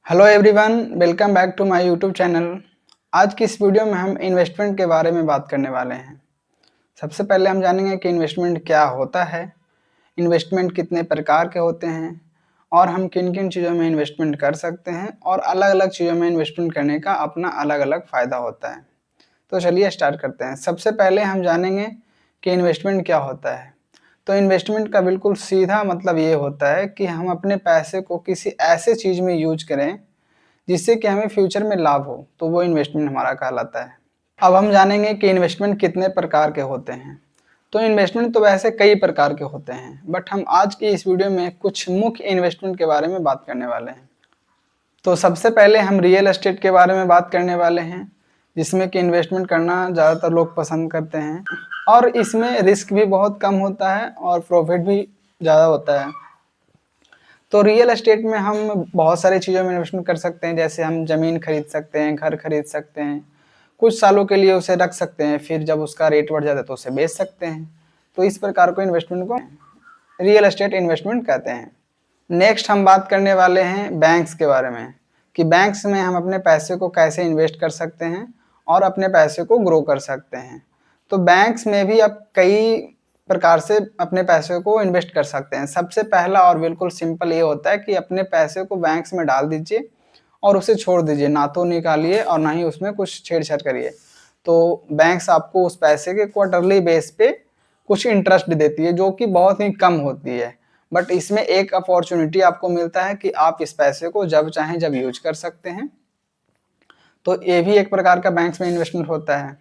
Hello everyone, welcome back to my YouTube channel. आज की इस वीडियो में हम इन्वेस्टमेंट के बारे में बात करने वाले हैं। सबसे पहले हम जानेंगे कि इन्वेस्टमेंट क्या होता है, इन्वेस्टमेंट कितने प्रकार के होते हैं और हम किन-किन चीज़ों में इन्वेस्टमेंट कर सकते हैं और अलग-अलग चीज़ों में इन्वेस्टमेंट करने का अपना अलग-अलग फ़ायदा होता है। तो चलिए स्टार्ट करते हैं। सबसे पहले हम जानेंगे कि इन्वेस्टमेंट क्या होता है। तो इन्वेस्टमेंट का बिल्कुल सीधा मतलब ये होता है कि हम अपने पैसे को किसी ऐसे चीज़ में यूज़ करें, जिससे कि हमें फ्यूचर में लाभ हो, तो वो इन्वेस्टमेंट हमारा कहलाता है। अब हम जानेंगे कि इन्वेस्टमेंट कितने प्रकार के होते हैं। तो इन्वेस्टमेंट तो वैसे कई प्रकार के होते हैं, बट हम आज की इस वीडियो में कुछ मुख्य इन्वेस्टमेंट के बारे में बात करने वाले हैं। तो सबसे पहले हम रियल एस्टेट के बारे में बात करने वाले हैं, जिसमें कि इन्वेस्टमेंट करना ज़्यादातर लोग पसंद करते हैं और इसमें रिस्क भी बहुत कम होता है और प्रॉफिट भी ज़्यादा होता है। तो रियल एस्टेट में हम बहुत सारी चीज़ों में इन्वेस्टमेंट कर सकते हैं, जैसे हम ज़मीन खरीद सकते हैं, घर खरीद सकते हैं, कुछ सालों के लिए उसे रख सकते हैं, फिर जब उसका रेट बढ़ जाता है तो उसे बेच सकते हैं। तो इस प्रकार को इन्वेस्टमेंट को रियल एस्टेट इन्वेस्टमेंट कहते हैं। नेक्स्ट हम बात करने वाले हैं बैंक्स के बारे में, कि बैंक्स में हम अपने पैसे को कैसे इन्वेस्ट कर सकते हैं और अपने पैसे को ग्रो कर सकते हैं। तो बैंक्स में भी आप कई प्रकार से अपने पैसे को इन्वेस्ट कर सकते हैं। सबसे पहला और बिल्कुल सिंपल ये होता है कि अपने पैसे को बैंक्स में डाल दीजिए और उसे छोड़ दीजिए, ना तो निकालिए और ना ही उसमें कुछ छेड़-छाड़ करिए। तो बैंक्स आपको उस पैसे के क्वार्टरली बेस पे कुछ इंटरेस्ट देती है, जो कि बहुत ही कम होती है। बट इसमें एक अपॉर्चुनिटी आपको मिलता है कि आप इस पैसे को जब चाहें जब यूज़ कर सकते हैं। तो ये भी एक प्रकार का बैंक्स में इन्वेस्टमेंट होता है।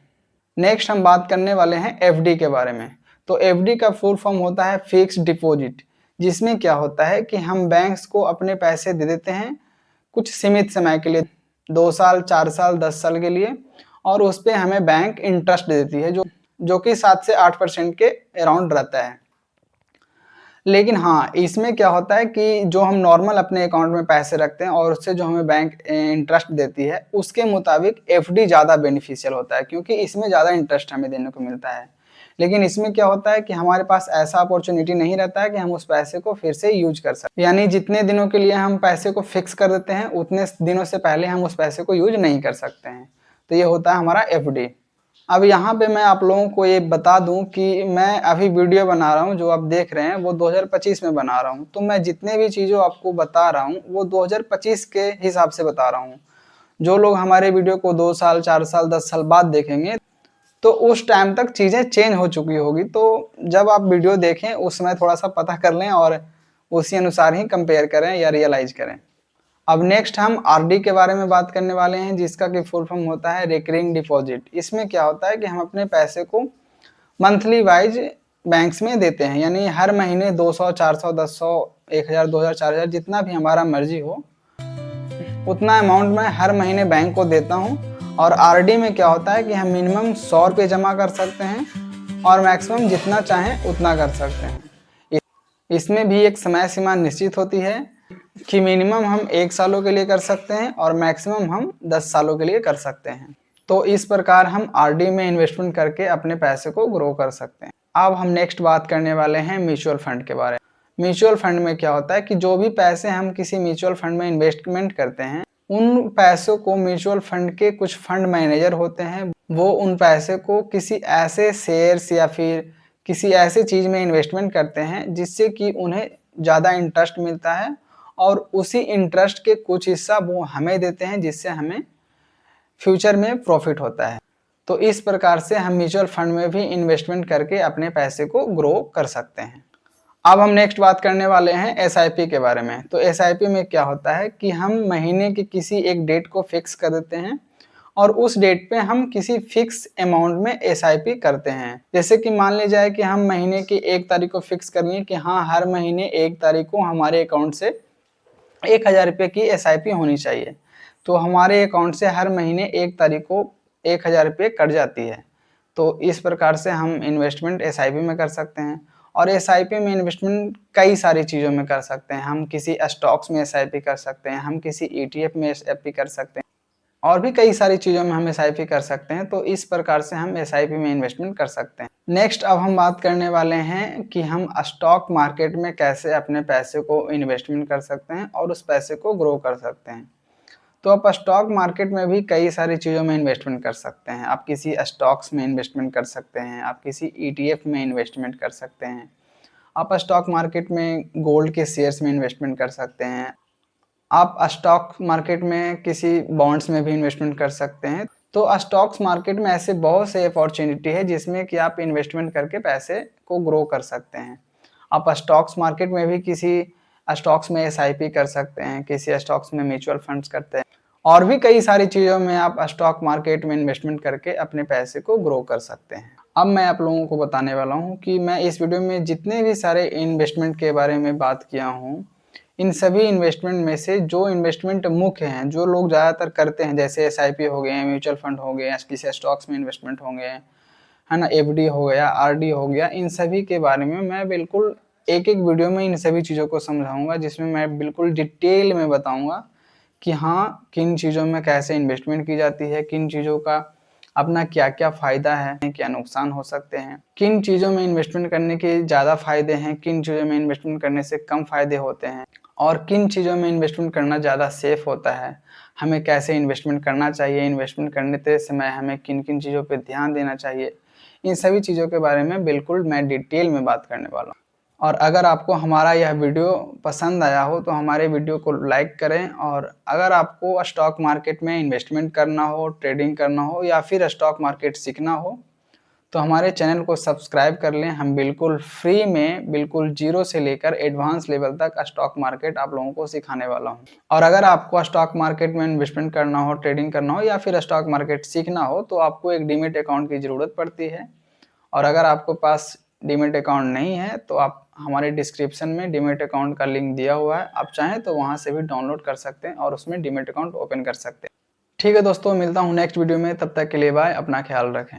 नेक्स्ट हम बात करने वाले हैं एफडी के बारे में। तो एफडी का फुल फॉर्म होता है फिक्स्ड डिपॉजिट, जिसमें क्या होता है कि हम बैंक्स को अपने पैसे दे देते हैं कुछ सीमित समय के लिए, 2 साल, 4 साल, 10 साल के लिए, और उस पे हमें बैंक इंटरेस्ट देती है, जो कि 7 से 8% के अराउंड रहता है। लेकिन हाँ, इसमें क्या होता है कि जो हम नॉर्मल अपने अकाउंट में पैसे रखते हैं और उससे जो हमें बैंक इंटरेस्ट देती है, उसके मुताबिक एफडी ज़्यादा बेनिफिशियल होता है, क्योंकि इसमें ज़्यादा इंटरेस्ट हमें देने को मिलता है। लेकिन इसमें क्या होता है कि हमारे पास ऐसा अपॉर्चुनिटी नहीं रहता है कि हम उस पैसे को फिर से यूज़ कर सकें। यानी जितने दिनों के लिए हम पैसे को फिक्स कर देते हैं, उतने दिनों से पहले हम उस पैसे को यूज़ नहीं कर सकते हैं। तो ये होता है हमारा एफडी। अब यहाँ पे मैं आप लोगों को ये बता दूँ कि मैं अभी वीडियो बना रहा हूँ, जो आप देख रहे हैं वो 2025 में बना रहा हूँ। तो मैं जितने भी चीज़ों आपको बता रहा हूँ वो 2025 के हिसाब से बता रहा हूँ। जो लोग हमारे वीडियो को 2 साल, 4 साल, 10 साल बाद देखेंगे, तो उस टाइम तक चीज़ें चेंज हो चुकी होगी। तो जब आप वीडियो देखें उस समय थोड़ा-सा पता कर लें और उसी अनुसार ही कंपेयर करें या रियलाइज़ करें। अब नेक्स्ट हम आरडी के बारे में बात करने वाले हैं, जिसका कि फुल फॉर्म होता है रिकरिंग डिपॉजिट। इसमें क्या होता है कि हम अपने पैसे को मंथली वाइज बैंक्स में देते हैं, यानी हर महीने 200, 400, 1000, 1000, 2000, 4000, जितना भी हमारा मर्जी हो, उतना अमाउंट मैं हर महीने बैंक को देता हूँ। और आरडी में क्या होता है कि हम मिनिमम 100 रुपये जमा कर सकते हैं और मैक्सिमम जितना चाहें उतना कर सकते हैं। इसमें भी एक समय सीमा निश्चित होती है कि मिनिमम हम 1 सालों के लिए कर सकते हैं और मैक्सिमम हम 10 सालों के लिए कर सकते हैं। तो इस प्रकार हम आरडी में इन्वेस्टमेंट करके अपने पैसे को ग्रो कर सकते हैं। अब हम नेक्स्ट बात करने वाले हैं म्यूचुअल फंड के बारे में। म्यूचुअल फंड में क्या होता है कि जो भी पैसे हम किसी म्यूचुअल फंड में इन्वेस्टमेंट करते हैं, उन पैसों को म्यूचुअल फंड के कुछ फंड मैनेजर होते हैं, वो उन पैसे को किसी ऐसे शेयर्स या फिर किसी ऐसी चीज़ में इन्वेस्टमेंट करते हैं जिससे कि उन्हें ज़्यादा इंटरेस्ट मिलता है और उसी इंटरेस्ट के कुछ हिस्सा वो हमें देते हैं, जिससे हमें फ्यूचर में प्रॉफिट होता है। तो इस प्रकार से हम म्यूचुअल फंड में भी इन्वेस्टमेंट करके अपने पैसे को ग्रो कर सकते हैं। अब हम नेक्स्ट बात करने वाले हैं एसआईपी के बारे में। तो एसआईपी में क्या होता है कि हम महीने की किसी एक डेट को फिक्स कर देते हैं और उस डेट पे हम किसी फिक्स अमाउंट में एसआईपी करते हैं। जैसे कि मान ली जाए कि हम महीने की 1 तारीख को फिक्स कर लिए कि हाँ, हर महीने 1 तारीख को हमारे अकाउंट से 1000 रुपये की एसआईपी होनी चाहिए। तो हमारे अकाउंट से हर महीने 1 तारीख को 1000 रुपये कट जाती है। तो इस प्रकार से हम इन्वेस्टमेंट एसआईपी में कर सकते हैं। और एसआईपी में इन्वेस्टमेंट कई सारी चीज़ों में कर सकते हैं। हम किसी स्टॉक्स में एसआईपी कर सकते हैं, हम किसी ईटीएफ में एसआईपी कर सकते हैं और भी कई सारी चीज़ों में हम एसआईपी कर सकते हैं। तो इस प्रकार से हम एसआईपी में इन्वेस्टमेंट कर सकते हैं। नेक्स्ट अब हम बात करने वाले हैं कि हम स्टॉक मार्केट में कैसे अपने पैसे को इन्वेस्टमेंट कर सकते हैं और उस पैसे को ग्रो कर सकते हैं। तो आप स्टॉक मार्केट में भी कई सारी चीज़ों में इन्वेस्टमेंट कर सकते हैं। आप किसी स्टॉक्स में इन्वेस्टमेंट कर सकते हैं, आप किसी ईटीएफ में इन्वेस्टमेंट कर सकते हैं, आप स्टॉक मार्केट में गोल्ड के शेयर्स में इन्वेस्टमेंट कर सकते हैं, आप स्टॉक मार्केट में किसी बॉन्ड्स में भी इन्वेस्टमेंट कर सकते हैं। तो स्टॉक्स मार्केट में ऐसे बहुत से अपॉर्चुनिटी है जिसमें कि आप इन्वेस्टमेंट करके पैसे को ग्रो कर सकते हैं। आप स्टॉक्स मार्केट में भी किसी स्टॉक्स में एसआईपी कर सकते हैं, किसी स्टॉक्स में म्यूचुअल फंड्स करते हैं और भी कई सारी चीज़ों में आप स्टॉक मार्केट में इन्वेस्टमेंट करके अपने पैसे को ग्रो कर सकते हैं। अब मैं आप लोगों को बताने वाला हूँ कि मैं इस वीडियो में जितने भी सारे इन्वेस्टमेंट के बारे में बात किया हूँ, इन सभी इन्वेस्टमेंट में से जो इन्वेस्टमेंट मुख्य हैं, जो लोग ज़्यादातर करते हैं, जैसे एसआईपी हो गए, म्यूचुअल फंड हो गए, किसी स्टॉक्स में इन्वेस्टमेंट हो गए, है ना, एफडी हो गया, आरडी हो गया, इन सभी के बारे में मैं बिल्कुल एक-एक वीडियो में इन सभी चीज़ों को समझाऊँगा, जिसमें मैं बिल्कुल डिटेल में बताऊँगा कि हाँ, किन चीज़ों में कैसे इन्वेस्टमेंट की जाती है, किन चीज़ों का अपना क्या-क्या फ़ायदा है, क्या नुकसान हो सकते हैं, किन चीज़ों में इन्वेस्टमेंट करने के ज़्यादा फ़ायदे हैं, किन चीज़ों में इन्वेस्टमेंट करने से कम फ़ायदे होते हैं और किन चीज़ों में इन्वेस्टमेंट करना ज़्यादा सेफ़ होता है। हमें कैसे इन्वेस्टमेंट करना चाहिए, इन्वेस्टमेंट करने के समय हमें किन-किन चीज़ों पे ध्यान देना चाहिए, इन सभी चीज़ों के बारे में बिल्कुल मैं डिटेल में बात करने वाला हूँ। और अगर आपको हमारा यह वीडियो पसंद आया हो तो हमारे वीडियो को लाइक करें और अगर आपको स्टॉक मार्केट में इन्वेस्टमेंट करना हो, ट्रेडिंग करना हो या फिर स्टॉक मार्केट सीखना हो, तो हमारे चैनल को सब्सक्राइब कर लें। हम बिल्कुल फ्री में, बिल्कुल ज़ीरो से लेकर एडवांस लेवल तक स्टॉक मार्केट आप लोगों को सिखाने वाला हूँ। और अगर आपको स्टॉक मार्केट में इन्वेस्टमेंट करना हो, ट्रेडिंग करना हो या फिर स्टॉक मार्केट सीखना हो, तो आपको एक डीमैट अकाउंट की ज़रूरत पड़ती है। और अगर आपके पास डीमैट अकाउंट नहीं है, तो आप हमारे डिस्क्रिप्शन में डीमैट अकाउंट का लिंक दिया हुआ है। आप चाहें तो वहाँ से भी डाउनलोड कर सकते हैं और उसमें डीमैट अकाउंट ओपन कर सकते हैं। ठीक है दोस्तों, मिलता हूँ नेक्स्ट वीडियो में, तब तक के लिए बाय, अपना ख्याल रखें।